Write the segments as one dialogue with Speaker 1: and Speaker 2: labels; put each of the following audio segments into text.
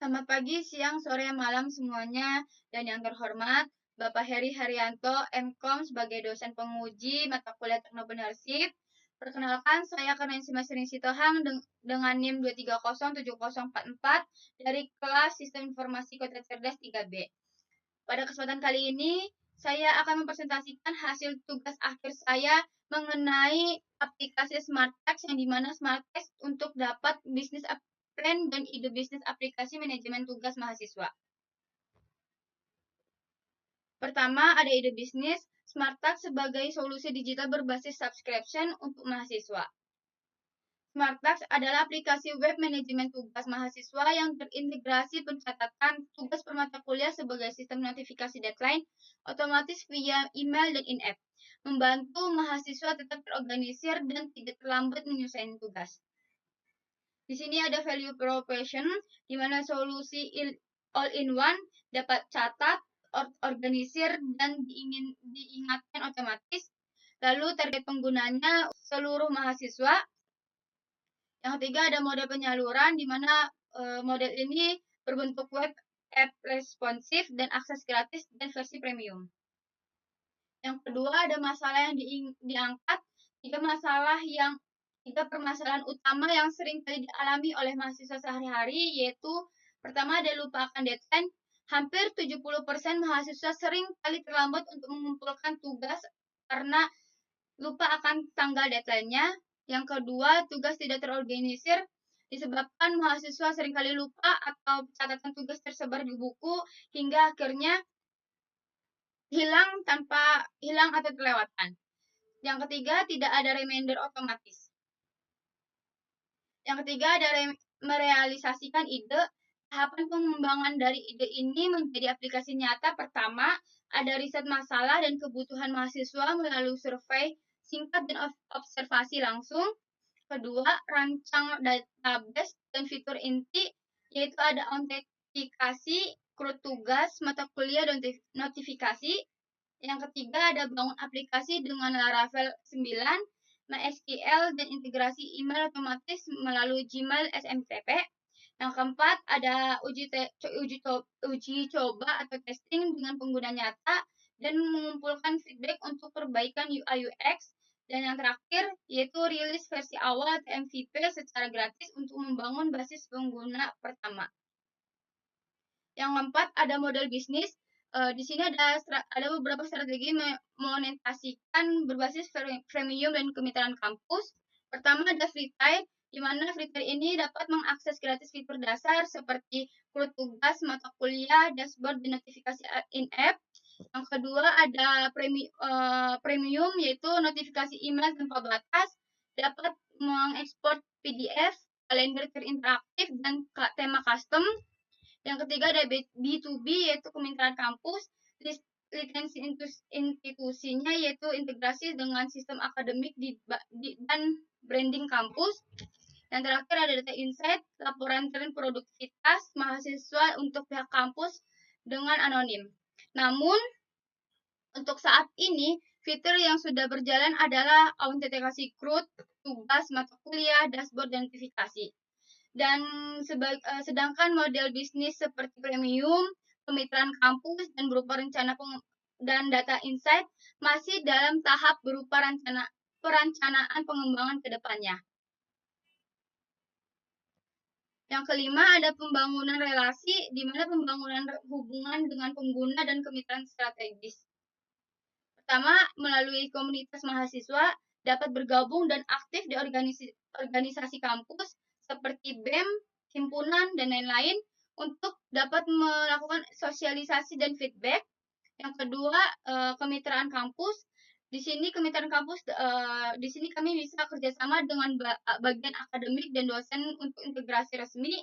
Speaker 1: Selamat pagi, siang, sore, malam semuanya. Dan yang terhormat, Bapak Heri Haryanto, MKOM sebagai dosen penguji mata kuliah Teknopreneurship. Perkenalkan, saya Karnensi Masrin Sitohang dengan NIM 2307044 dari kelas Sistem Informasi Kota Cerdas 3B. Pada kesempatan kali ini, saya akan mempresentasikan hasil tugas akhir saya mengenai aplikasi SmartText yang dimana SmartText untuk dapat bisnis plan dan ide bisnis aplikasi manajemen tugas mahasiswa. Pertama, ada ide bisnis SmartText sebagai solusi digital berbasis subscription untuk mahasiswa. SmartText adalah aplikasi web manajemen tugas mahasiswa yang terintegrasi pencatatan tugas per mata kuliah sebagai sistem notifikasi deadline otomatis via email dan in-app, membantu mahasiswa tetap terorganisir dan tidak terlambat menyelesaikan tugas. Di sini ada value proposition, di mana solusi all-in-one dapat catat, organisir, dan diingatkan otomatis. Lalu target penggunanya seluruh mahasiswa. Yang ketiga ada model penyaluran, di mana model ini berbentuk web app responsif dan akses gratis dan versi premium. Yang kedua ada masalah yang diangkat, tiga permasalahan utama yang sering kali dialami oleh mahasiswa sehari-hari, yaitu pertama ada lupa akan deadline. Hampir 70% mahasiswa sering kali terlambat untuk mengumpulkan tugas karena lupa akan tanggal deadline-nya. Yang kedua, tugas tidak terorganisir disebabkan mahasiswa seringkali lupa atau catatan tugas tersebar di buku hingga akhirnya hilang atau terlewatkan. Yang ketiga, tidak ada reminder otomatis. Yang ketiga ada merealisasikan ide. Tahapan pengembangan dari ide ini menjadi aplikasi nyata. Pertama, ada riset masalah dan kebutuhan mahasiswa melalui survei singkat dan observasi langsung. Kedua, rancang database dan fitur inti, yaitu ada autentikasi, CRUD tugas, mata kuliah, dan notifikasi. Yang ketiga, ada bangun aplikasi dengan Laravel 9, MySQL, dan integrasi email otomatis melalui Gmail SMTP. Yang keempat, ada uji coba atau testing dengan pengguna nyata dan mengumpulkan feedback untuk perbaikan UI UX. Dan yang terakhir, yaitu rilis versi awal atau MVP secara gratis untuk membangun basis pengguna pertama. Yang keempat, ada model bisnis. Di sini ada beberapa strategi monetisasikan berbasis premium dan kemitraan kampus. Pertama ada free trial, di mana free trial ini dapat mengakses gratis fitur dasar seperti CRUD tugas, mata kuliah, dashboard, dan notifikasi in-app. Yang kedua ada premium, yaitu notifikasi email tanpa batas, dapat mengekspor PDF, kalender terinteraktif, dan tema custom. Yang ketiga ada B2B, yaitu kemitraan kampus, lisensi institusinya yaitu integrasi dengan sistem akademik dan branding kampus. Yang terakhir ada data insight, laporan tren produktivitas mahasiswa untuk pihak kampus dengan anonim. Namun, untuk saat ini, fitur yang sudah berjalan adalah autentikasi CRUD, tugas, mata kuliah, dashboard, dan notifikasi. Dan sedangkan model bisnis seperti premium, kemitraan kampus, dan berupa rencana dan data insight masih dalam tahap berupa perencanaan pengembangan ke depannya. Yang kelima ada pembangunan relasi, di mana pembangunan hubungan dengan pengguna dan kemitraan strategis. Pertama, melalui komunitas mahasiswa dapat bergabung dan aktif di organisasi kampus seperti BEM, himpunan, dan lain-lain untuk dapat melakukan sosialisasi dan feedback. Yang kedua, kemitraan kampus. Di sini kemitraan kampus, di sini kami bisa kerjasama dengan bagian akademik dan dosen untuk integrasi resmi.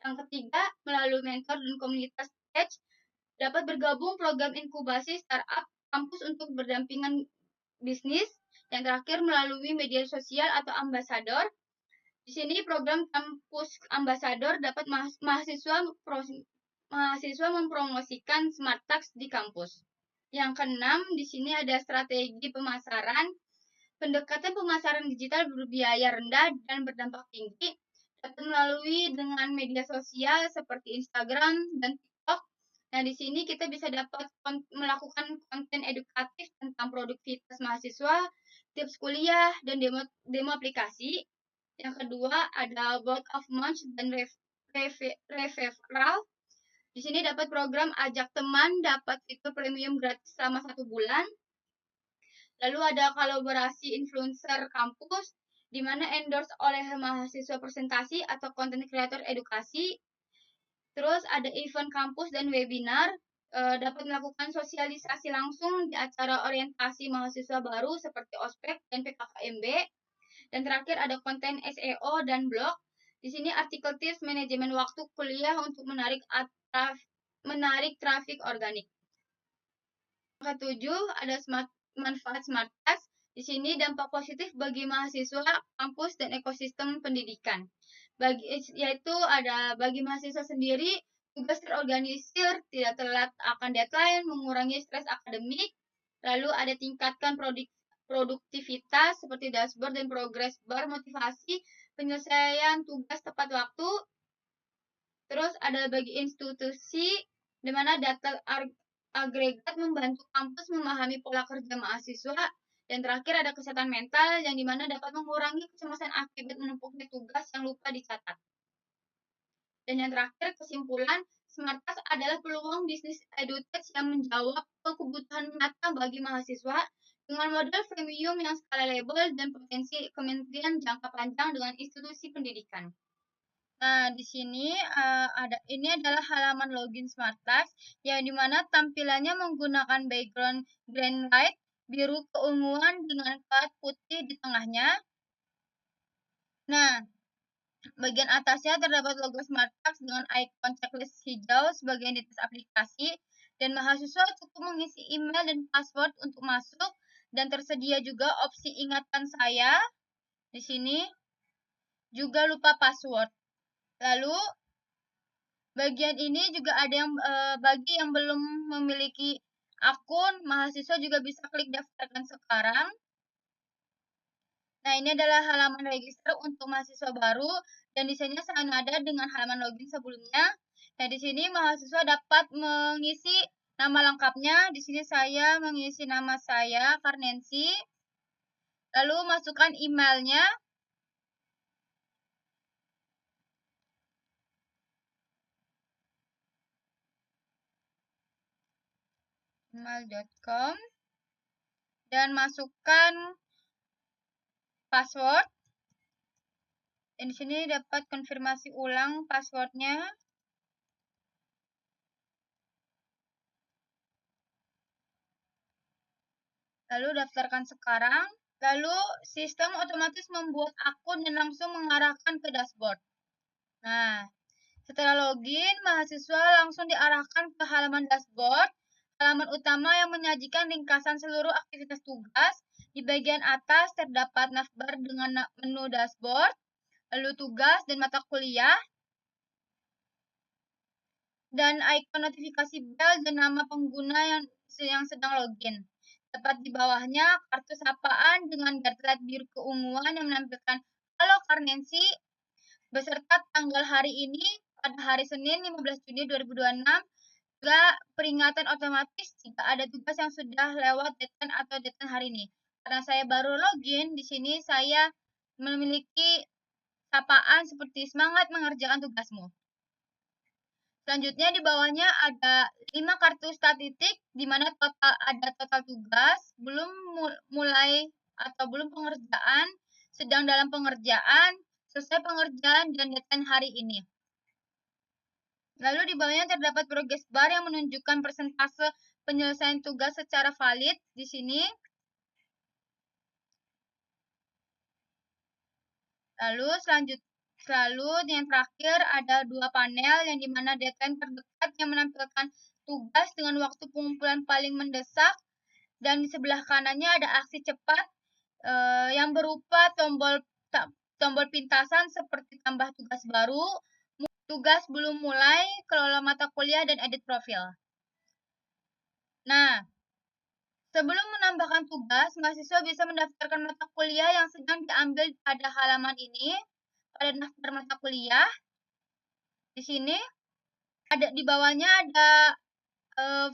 Speaker 1: Yang ketiga, melalui mentor dan komunitas Edge dapat bergabung program inkubasi startup kampus untuk berdampingan bisnis. Yang terakhir, melalui media sosial atau ambasador. Di sini program kampus ambasador dapat mahasiswa mempromosikan SmartText di kampus. Yang keenam, di sini ada strategi pemasaran. Pendekatan pemasaran digital berbiaya rendah dan berdampak tinggi dapat melalui dengan media sosial seperti Instagram dan TikTok. Nah, di sini kita bisa dapat melakukan konten edukatif tentang produktivitas mahasiswa, tips kuliah, dan demo aplikasi. Yang kedua ada word of mouth dan referral. Di sini dapat program ajak teman, dapat fitur premium gratis selama 1 bulan. Lalu ada kolaborasi influencer kampus, di mana endorse oleh mahasiswa presentasi atau content creator edukasi. Terus ada event kampus dan webinar, dapat melakukan sosialisasi langsung di acara orientasi mahasiswa baru seperti ospek dan PKKMB. Dan terakhir ada konten SEO dan blog. Di sini artikel tips manajemen waktu kuliah untuk menarik trafik organik. Yang ketujuh ada manfaat Smart Class. Di sini dampak positif bagi mahasiswa, kampus, dan ekosistem pendidikan. Yaitu ada bagi mahasiswa sendiri, tugas terorganisir, tidak telat akan deadline, mengurangi stres akademik. Lalu ada tingkatkan produktivitas seperti dashboard dan progress bar, motivasi, penyelesaian tugas tepat waktu. Terus ada bagi institusi, di mana data agregat membantu kampus memahami pola kerja mahasiswa. Dan terakhir ada kesehatan mental, yang dimana dapat mengurangi kecemasan akibat menumpuknya tugas yang lupa dicatat. Dan yang terakhir, kesimpulan, Smart Class adalah peluang bisnis edutech yang menjawab kebutuhan nyata bagi mahasiswa dengan model freemium yang scalable dan potensi kementerian jangka panjang dengan institusi pendidikan. Nah, di sini ini adalah halaman login Smart Class yang dimana tampilannya menggunakan background green light biru keunguan dengan plat putih di tengahnya. Nah, bagian atasnya terdapat logo Smart Class dengan ikon checklist hijau sebagai identitas aplikasi, dan mahasiswa cukup mengisi email dan password untuk masuk, dan tersedia juga opsi ingatkan saya. Di sini juga lupa password. Lalu bagian ini juga ada yang bagi yang belum memiliki akun, mahasiswa juga bisa klik daftarkan sekarang. Nah, ini adalah halaman register untuk mahasiswa baru dan desainnya senada dengan halaman login sebelumnya. Nah, di sini mahasiswa dapat mengisi nama lengkapnya. Di sini saya mengisi nama saya, Karnensi. Lalu masukkan emailnya. email.com dan masukkan password. Dan di sini dapat konfirmasi ulang passwordnya. Lalu daftarkan sekarang. Lalu sistem otomatis membuat akun dan langsung mengarahkan ke dashboard. Nah, setelah login, mahasiswa langsung diarahkan ke halaman dashboard. Halaman utama yang menyajikan ringkasan seluruh aktivitas tugas. Di bagian atas terdapat navbar dengan menu dashboard, lalu tugas dan mata kuliah, dan ikon notifikasi bel dan nama pengguna yang sedang login. Tepat di bawahnya kartu sapaan dengan guideline biru keunguan yang menampilkan "Halo Karnensi" beserta tanggal hari ini pada hari Senin 15 Juni 2026. Juga peringatan otomatis jika ada tugas yang sudah lewat deadline atau deadline hari ini. Karena saya baru login, di sini saya memiliki sapaan seperti "Semangat mengerjakan tugasmu". Selanjutnya di bawahnya ada 5 kartu statistik di mana ada total tugas, belum mulai atau belum pengerjaan, sedang dalam pengerjaan, selesai pengerjaan, dan deadline hari ini. Lalu di bawahnya terdapat progress bar yang menunjukkan persentase penyelesaian tugas secara valid di sini. Lalu yang terakhir ada 2 panel yang dimana deadline terdekat yang menampilkan tugas dengan waktu pengumpulan paling mendesak, dan di sebelah kanannya ada aksi cepat yang berupa tombol pintasan seperti tambah tugas baru, tugas belum mulai, kelola mata kuliah, dan edit profil. Nah, sebelum menambahkan tugas, mahasiswa bisa mendaftarkan mata kuliah yang sedang diambil pada halaman ini. pada daftar mata kuliah. Di sini ada di bawahnya ada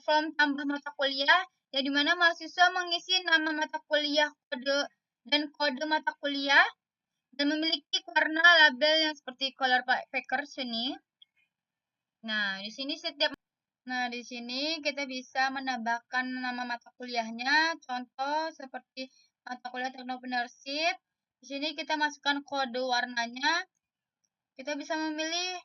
Speaker 1: form tambah mata kuliah, yang dimana mahasiswa mengisi nama mata kuliah, kode mata kuliah, dan memiliki warna label yang seperti color packers ini. Nah, di sini kita bisa menambahkan nama mata kuliahnya. Contoh seperti mata kuliah teknopreneurship. Di sini kita masukkan kode warnanya. Kita bisa memilih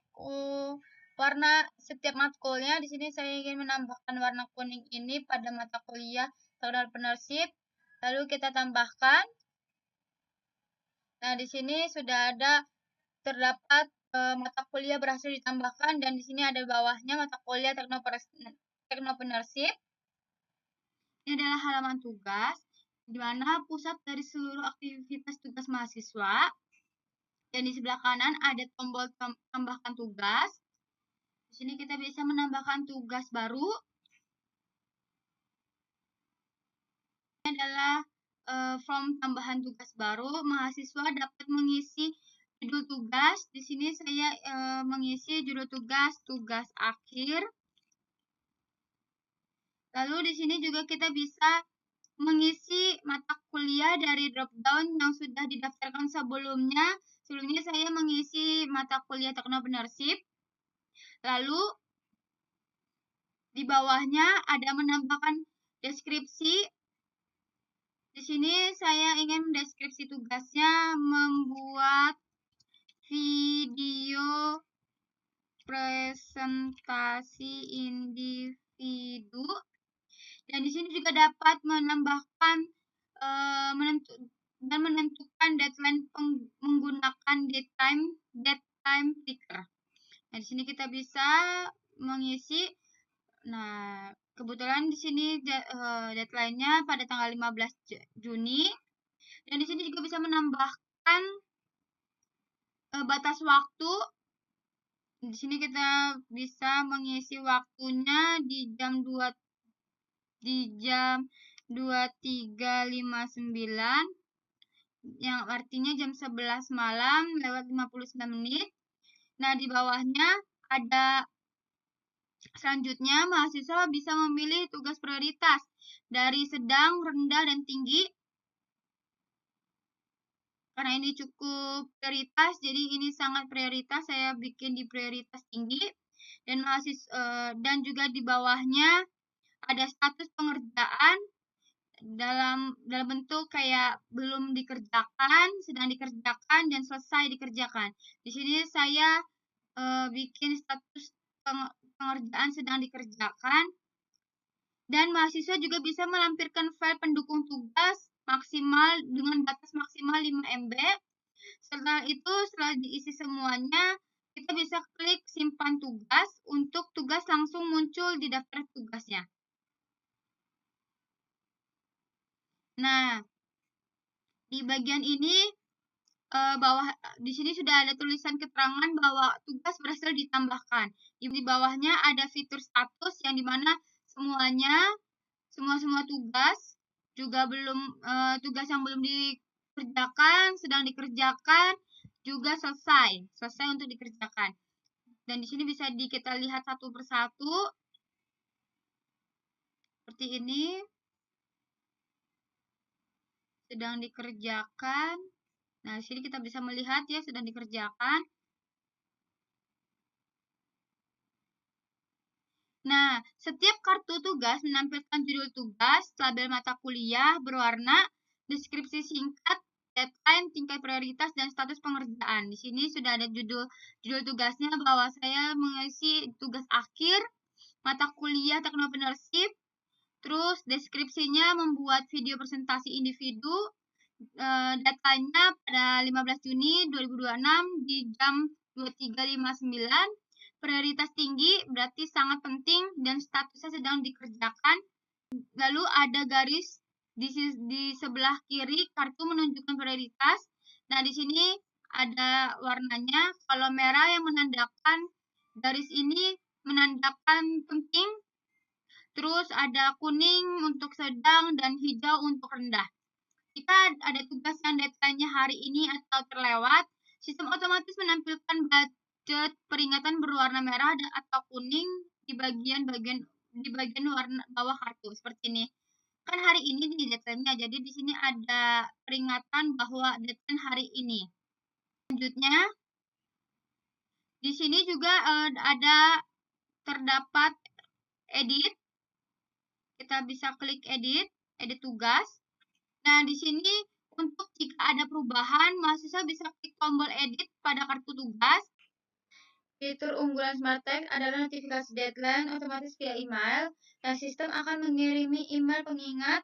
Speaker 1: warna setiap matkulnya. Di sini saya ingin menambahkan warna kuning ini pada mata kuliah teknopreneurship. Lalu kita tambahkan. Nah, di sini sudah terdapat mata kuliah berhasil ditambahkan, dan di sini ada bawahnya mata kuliah teknopreneurship. Ini adalah halaman tugas, di mana pusat dari seluruh aktivitas tugas mahasiswa. Dan di sebelah kanan ada tombol tambahkan tugas. Di sini kita bisa menambahkan tugas baru. Ini adalah form tambahan tugas baru. Mahasiswa dapat mengisi judul tugas. Di sini saya mengisi judul tugas akhir. Lalu di sini juga kita bisa mengisi mata kuliah dari drop-down yang sudah didaftarkan sebelumnya. Sebelumnya saya mengisi mata kuliah teknopreneurship. Lalu di bawahnya ada menambahkan deskripsi. Di sini saya ingin deskripsi tugasnya membuat video presentasi individu. Dan di sini juga dapat menambahkan menentukan deadline menggunakan datetime picker. Nah, di sini kita bisa mengisi. Nah, kebetulan di sini deadline-nya pada tanggal 15 Juni. Dan di sini juga bisa menambahkan batas waktu. Di sini kita bisa mengisi waktunya di jam 23.59, yang artinya jam 11 malam lewat 59 menit. Nah, di bawahnya ada selanjutnya mahasiswa bisa memilih tugas prioritas dari sedang, rendah, dan tinggi. Karena ini cukup prioritas, jadi ini sangat prioritas, saya bikin di prioritas tinggi. Dan juga di bawahnya ada status pengerjaan dalam bentuk kayak belum dikerjakan, sedang dikerjakan, dan selesai dikerjakan. Di sini saya bikin status pengerjaan sedang dikerjakan. Dan mahasiswa juga bisa melampirkan file pendukung tugas maksimal dengan batas maksimal 5 MB. Setelah itu, setelah diisi semuanya, kita bisa klik simpan tugas untuk tugas langsung muncul di daftar tugasnya. Nah, di bagian ini di sini sudah ada tulisan keterangan bahwa tugas berhasil ditambahkan. Di bawahnya ada fitur status yang dimana semua tugas juga tugas yang belum dikerjakan, sedang dikerjakan, juga selesai untuk dikerjakan. Dan di sini bisa kita lihat satu persatu seperti ini, sedang dikerjakan. Nah, di sini kita bisa melihat ya sedang dikerjakan. Nah, setiap kartu tugas menampilkan judul tugas, label mata kuliah berwarna, deskripsi singkat, deadline, tingkat prioritas, dan status pengerjaan. Di sini sudah ada judul tugasnya bahwa saya mengisi tugas akhir, mata kuliah teknopreneurship, terus deskripsinya membuat video presentasi individu, datanya pada 15 Juni 2026 di jam 23.59. Prioritas tinggi berarti sangat penting dan statusnya sedang dikerjakan. Lalu ada garis di sebelah kiri kartu menunjukkan prioritas. Nah, di sini ada warnanya. Kalau merah yang menandakan garis ini menandakan penting. Terus ada kuning untuk sedang dan hijau untuk rendah. Jika ada tugas yang deadline-nya hari ini atau terlewat, Sistem otomatis menampilkan budget peringatan berwarna merah atau kuning di bagian warna bawah kartu seperti ini. Kan hari ini di deadline-nya, jadi di sini ada peringatan bahwa deadline hari ini. Selanjutnya, di sini juga terdapat edit. Kita bisa klik edit tugas. Nah, di sini untuk jika ada perubahan, mahasiswa bisa klik tombol edit pada kartu tugas. Fitur unggulan SmartTag adalah notifikasi deadline otomatis via email. Dan sistem akan mengirimi email pengingat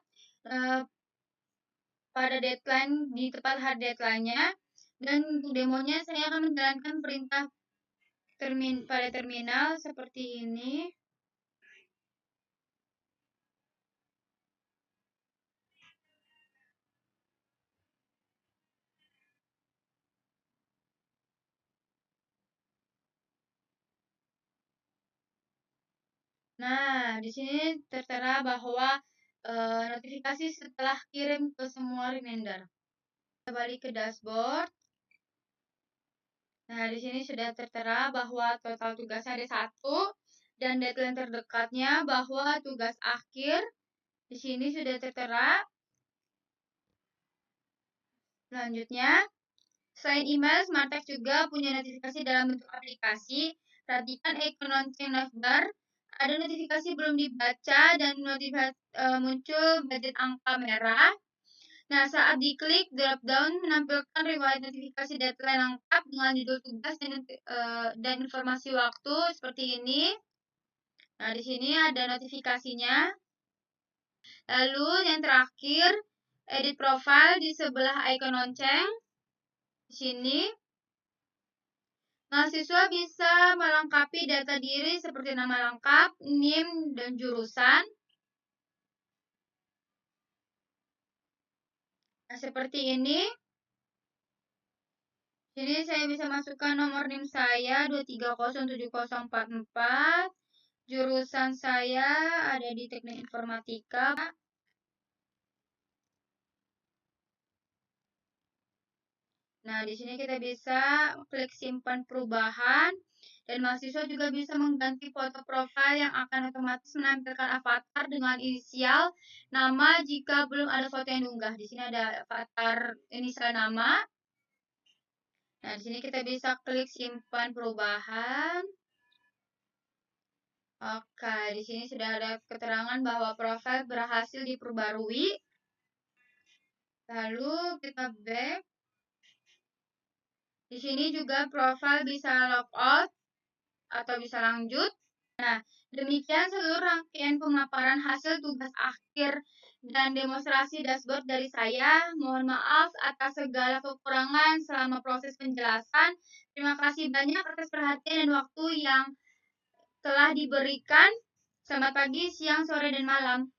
Speaker 1: pada deadline di tepat hari deadline-nya. Dan untuk demonya saya akan menjalankan perintah pada terminal seperti ini. Nah, di sini tertera bahwa notifikasi setelah kirim ke semua reminder. Kita balik ke dashboard. Nah, di sini sudah tertera bahwa total tugasnya ada 1 dan deadline terdekatnya bahwa tugas akhir di sini sudah tertera. Selanjutnya, selain email, SmartTag juga punya notifikasi dalam bentuk aplikasi. Perhatikan ikon lonceng navbar. Ada notifikasi belum dibaca dan muncul budget angka merah. Nah, saat diklik drop down menampilkan riwayat notifikasi deadline lengkap dengan judul tugas dan informasi waktu seperti ini. Nah, di sini ada notifikasinya. Lalu yang terakhir, edit profile di sebelah ikon lonceng. Di sini mahasiswa bisa melengkapi data diri seperti nama lengkap, NIM, dan jurusan. Nah, seperti ini. Jadi saya bisa masukkan nomor NIM saya 2307044. Jurusan saya ada di Teknik Informatika. Nah, di sini kita bisa klik simpan perubahan. Dan mahasiswa juga bisa mengganti foto profil yang akan otomatis menampilkan avatar dengan inisial nama jika belum ada foto yang diunggah. Di sini ada avatar inisial nama. Nah, di sini kita bisa klik simpan perubahan. Oke, di sini sudah ada keterangan bahwa profil berhasil diperbarui. Lalu kita back. Di sini juga profil bisa logout atau bisa lanjut. Nah, demikian seluruh rangkaian pemaparan hasil tugas akhir dan demonstrasi dashboard dari saya. Mohon maaf atas segala kekurangan selama proses penjelasan. Terima kasih banyak atas perhatian dan waktu yang telah diberikan. Selamat pagi, siang, sore, dan malam.